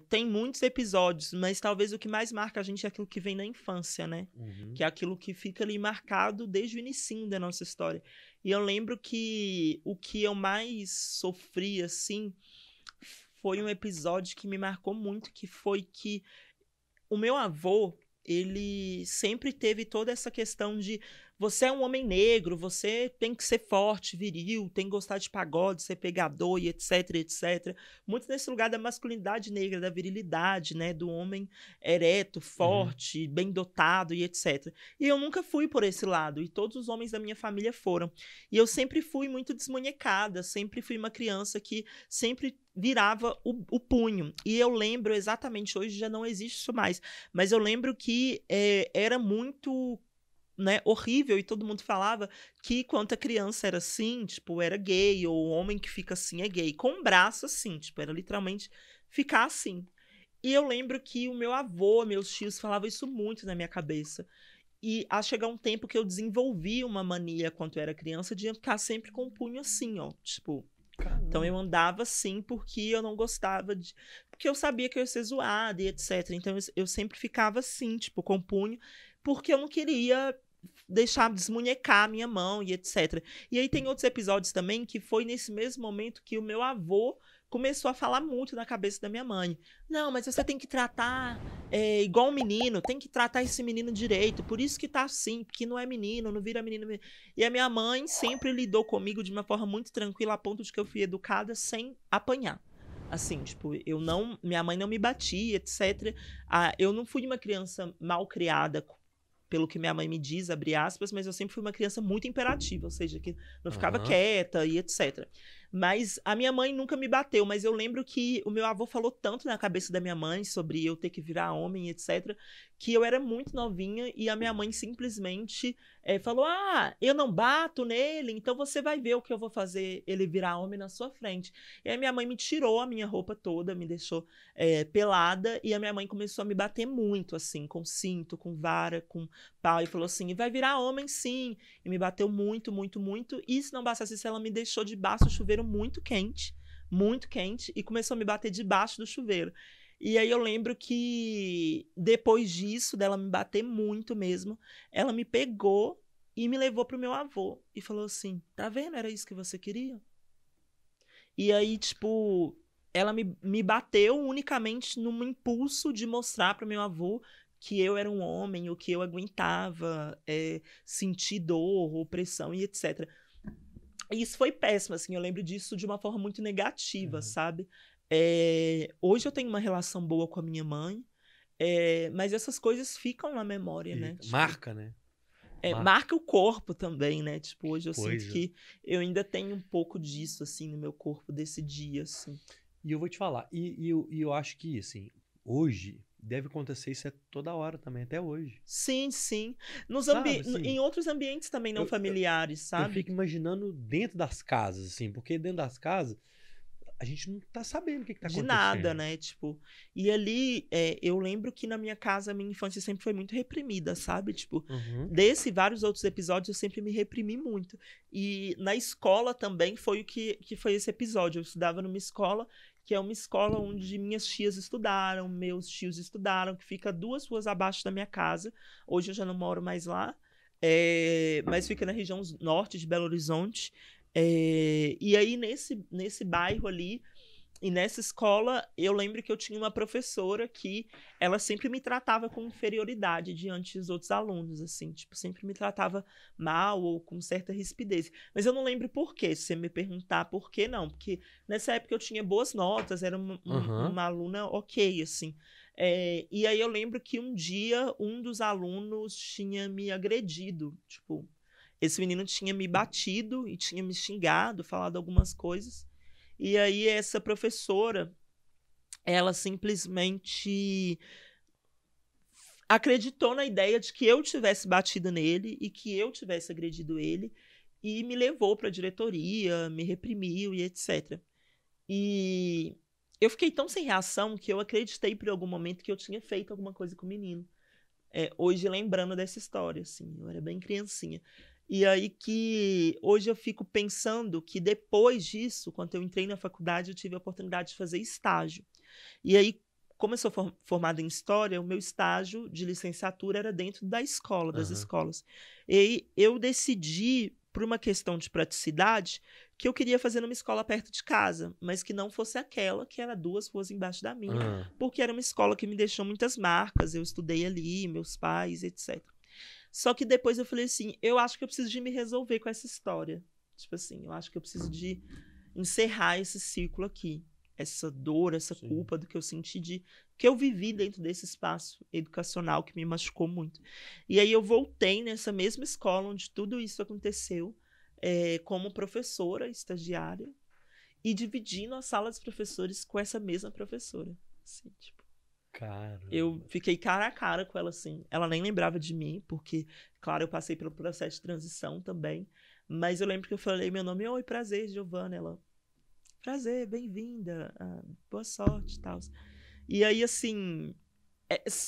tem muitos episódios, mas talvez o que mais marca a gente é aquilo que vem na infância, né? Uhum. Que é aquilo que fica ali marcado desde o inicinho da nossa história. E eu lembro que o que eu mais sofri, assim, foi um episódio que me marcou muito, que foi que o meu avô, ele sempre teve toda essa questão de você é um homem negro, você tem que ser forte, viril, tem que gostar de pagode, ser pegador e etc, etc. Muito nesse lugar da masculinidade negra, da virilidade, né, do homem ereto, forte, bem dotado e etc. E eu nunca fui por esse lado, e todos os homens da minha família foram. E eu sempre fui muito desmunhecada, sempre fui uma criança que sempre virava o punho. E eu lembro exatamente, hoje já não existe isso mais, mas eu lembro que era muito, né, horrível, e todo mundo falava que quando a criança era assim, tipo, era gay, ou o homem que fica assim é gay, com o braço assim, tipo, era literalmente ficar assim. E eu lembro que o meu avô, meus tios falavam isso muito na minha cabeça. E a chegar um tempo que eu desenvolvi uma mania quando eu era criança de ficar sempre com o punho assim, ó, tipo. Então eu andava assim porque eu não gostava de. Porque eu sabia que eu ia ser zoada e etc. Então eu sempre ficava assim, tipo, com o punho, porque eu não queria deixar desmunhecar a minha mão e etc. E aí tem outros episódios também que foi nesse mesmo momento que o meu avô começou a falar muito na cabeça da minha mãe. Não, mas você tem que tratar igual um menino, tem que tratar esse menino direito, por isso que tá assim, porque não é menino, não vira menino. E a minha mãe sempre lidou comigo de uma forma muito tranquila, a ponto de que eu fui educada sem apanhar. Assim, tipo, minha mãe não me batia, etc. Eu não fui uma criança mal criada, pelo que minha mãe me diz, abre aspas, mas eu sempre fui uma criança muito imperativa, ou seja, que não ficava quieta e etc. Mas a minha mãe nunca me bateu, mas eu lembro que o meu avô falou tanto na cabeça da minha mãe sobre eu ter que virar homem, etc., que eu era muito novinha e a minha mãe simplesmente falou: Ah, eu não bato nele, então você vai ver o que eu vou fazer ele virar homem na sua frente. E aí minha mãe me tirou a minha roupa toda, me deixou pelada, e a minha mãe começou a me bater muito, assim, com cinto, com vara, com pau, e falou assim: vai virar homem sim. E me bateu muito, muito, muito. E se não bastasse isso, ela me deixou debaixo do chuveiro muito quente, e começou a me bater debaixo do chuveiro. E aí eu lembro que depois disso, dela me bater muito mesmo, ela me pegou e me levou pro meu avô e falou assim: tá vendo? Era isso que você queria? E aí, tipo, ela me bateu unicamente num impulso de mostrar pro meu avô que eu era um homem, o que eu aguentava sentir dor, opressão e etc. E isso foi péssimo, assim, eu lembro disso de uma forma muito negativa, sabe? Hoje eu tenho uma relação boa com a minha mãe, mas essas coisas ficam na memória, né? Tipo, Marca, né? Marca. marca o corpo também, né? Tipo, hoje eu sinto Pois é. que eu ainda tenho um pouco disso, assim, no meu corpo, desse dia, assim. E eu vou te falar, eu acho que, assim, hoje deve acontecer isso toda hora também, até hoje. Sim, sim. Sabe, assim, Em outros ambientes também não familiares, eu sabe? fico imaginando dentro das casas, assim, porque dentro das casas a gente não tá sabendo o que tá De nada, acontecendo. né? Tipo, e ali eu lembro que na minha casa a minha infância sempre foi muito reprimida, sabe? Tipo, desse e vários outros episódios eu sempre me reprimi muito. E na escola também foi o que foi esse episódio. Eu estudava numa escola que é uma escola onde minhas tias estudaram, meus tios estudaram, que fica 2 ruas abaixo da minha casa. Hoje eu já não moro mais lá, mas fica na região norte de Belo Horizonte. E aí nesse bairro ali, e nessa escola, eu lembro que eu tinha uma professora que ela sempre me tratava com inferioridade diante dos outros alunos, assim, tipo, sempre me tratava mal ou com certa rispidez. Mas eu não lembro por quê, se você me perguntar por que não, porque nessa época eu tinha boas notas, era uma aluna ok, assim. E aí eu lembro que um dia um dos alunos tinha me agredido, tipo, esse menino tinha me batido e tinha me xingado, falado algumas coisas. E aí essa professora, ela simplesmente acreditou na ideia de que eu tivesse batido nele e que eu tivesse agredido ele, e me levou para a diretoria, me reprimiu e etc. E eu fiquei tão sem reação que eu acreditei por algum momento que eu tinha feito alguma coisa com o menino. Hoje lembrando dessa história, assim, eu era bem criancinha. E aí que hoje eu fico pensando que depois disso, quando eu entrei na faculdade, eu tive a oportunidade de fazer estágio. E aí, como eu sou formada em História, o meu estágio de licenciatura era dentro da escola, das escolas. E eu decidi, por uma questão de praticidade, que eu queria fazer numa escola perto de casa, mas que não fosse aquela, que era 2 ruas embaixo da minha, porque era uma escola que me deixou muitas marcas, eu estudei ali, meus pais, etc. Só que depois eu falei assim, eu acho que eu preciso de me resolver com essa história. Tipo assim, eu acho que eu preciso de encerrar esse ciclo aqui. Essa dor, essa culpa do que eu senti que eu vivi dentro desse espaço educacional que me machucou muito. E aí eu voltei nessa mesma escola onde tudo isso aconteceu, como professora, estagiária, e dividindo a sala dos professores com essa mesma professora. Assim, tipo, eu fiquei cara a cara com ela, assim. Ela nem lembrava de mim, porque, claro, eu passei pelo processo de transição também. Mas eu lembro que eu falei meu nome, oi, prazer, Giovana. Ela, prazer, bem-vinda, boa sorte e tal. E aí, assim,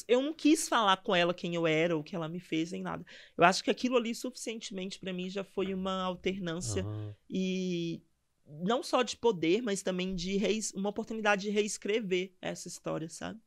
eu não quis falar com ela quem eu era, o que ela me fez, nem nada. Eu acho que aquilo ali, suficientemente, para mim, já foi uma alternância. E não só de poder, mas também de uma oportunidade de reescrever essa história, sabe?